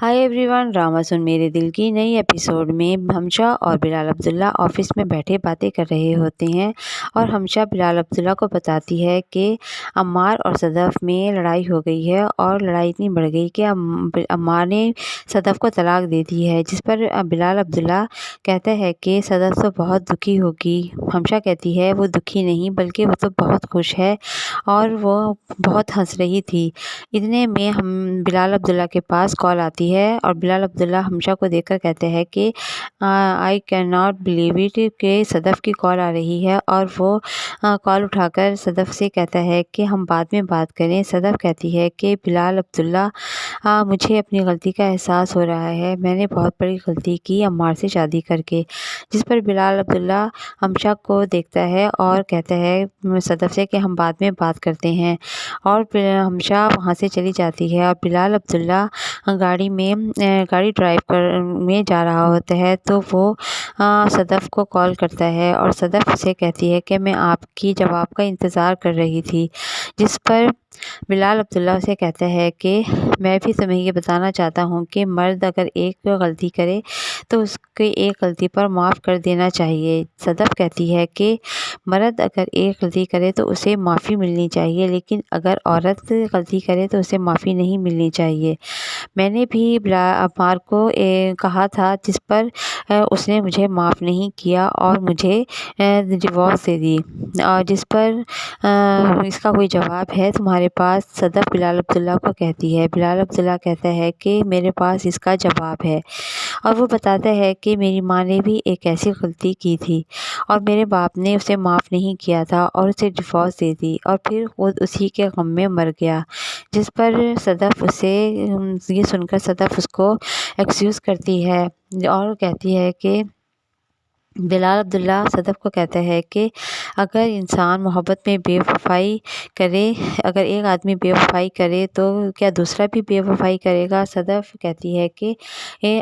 Hi everyone, drama सुन मेरे दिल की नई एपिसोड में हमशा और बिलाल अब्दुल्ला ऑफिस में बैठे बातें कर रहे होते हैं और हमशा बिलाल अब्दुल्ला को बताती है कि अम्मार और सदफ़ में लड़ाई हो गई है और लड़ाई इतनी बढ़ गई कि अम्मार ने सदफ़ को तलाक दे दी है। जिस पर बिलाल अब्दुल्ला कहता है कि सदफ़ तो बहुत दुखी होगी। हमशा कहती है वो दुखी नहीं बल्कि वो तो बहुत खुश है और वो बहुत हंस रही थी। इतने में हम बिलाल अब्दुल्ला के पास कॉल आती है और बिलाल अब्दुल्ला हमशा को देखकर कहते हैं कि I can not believe it कि सदफ़ की कॉल आ रही है और वो कॉल उठाकर सदफ़ से कहता है कि हम बाद में बात करें। सदफ़ कहती है कि बिलाल अब्दुल्ला मुझे अपनी गलती का एहसास हो रहा है, मैंने बहुत बड़ी गलती की अम्मार से शादी करके। जिस पर बिलाल अब्दुल्ला हमशा को देखता है और कहता है सदफ़ से कि हम बाद में बात करते हैं और फिर हमशा वहाँ से चली जाती है और बिलाल अब्दुल्ला गाड़ी ड्राइव कर में जा रहा होता है तो वो सदफ़ को कॉल करता है और सदफ़ उसे कहती है कि मैं आपकी जवाब का इंतज़ार कर रही थी। जिस पर बिलाल अब्दुल्ला उसे कहता है कि मैं भी तुम्हें ये बताना चाहता हूँ कि मर्द अगर एक गलती करे तो उसके एक गलती पर माफ़ कर देना चाहिए। सदफ़ कहती है कि मर्द अगर एक गलती करे तो उसे माफ़ी मिलनी चाहिए, लेकिन अगर औरत गलती करे तो उसे माफ़ी नहीं मिलनी चाहिए। मैंने भी अम्मार को कहा था, जिस पर उसने मुझे माफ़ नहीं किया और मुझे डिवोर्स दे दी। और जिस पर इसका कोई जवाब है तुम्हारे पास? सदफ़ बिलाल अब्दुल्ला को कहती है। बिलाल अब्दुल्ला कहता है कि मेरे पास इसका जवाब है और वो बताता है कि मेरी माँ ने भी एक ऐसी गलती की थी और मेरे बाप ने उसे माफ़ नहीं किया था और उसे डिवोर्स दे दी और फिर वो उसी के गम में मर गया। जिस पर सदफ़ उसे ये सुनकर सदफ़ उसको एक्सक्यूज़ करती है और कहती है कि बिलाल अब्दुल्ला सदफ़ को कहता है कि अगर इंसान मोहब्बत में बेवफ़ाई करे, अगर एक आदमी बेवफ़ाई करे तो क्या दूसरा भी बेवफ़ाई करेगा? सदफ़ कहती है कि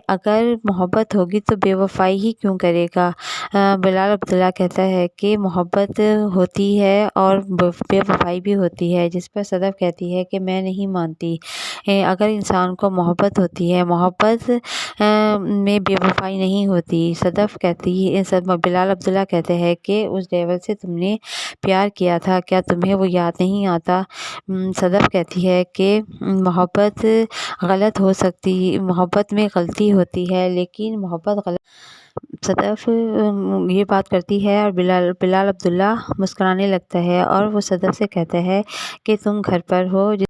अगर मोहब्बत होगी तो बेवफ़ाई ही क्यों करेगा? बिलाल अब्दुल्ला कहता है कि मोहब्बत होती है और बेवफ़ाई भी होती है। जिस पर सदफ़ कहती है कि मैं नहीं मानती। अगर इंसान को मोहब्बत होती है, मोहब्बत में बेवफ़ाई नहीं होती। सदफ़ कहती है, बिलाल अब्दुल्ला कहते हैं कि उस ड्राइवर से तुमने प्यार किया था, क्या तुम्हें वो याद नहीं आता? सदफ़ कहती है कि मोहब्बत गलत हो सकती, मोहब्बत में गलती होती है लेकिन मोहब्बत गलत। सदफ़ ये बात करती है और बिलाल अब्दुल्ला मुस्कुराने लगता है और वो सदफ़ से कहता है कि तुम घर पर हो।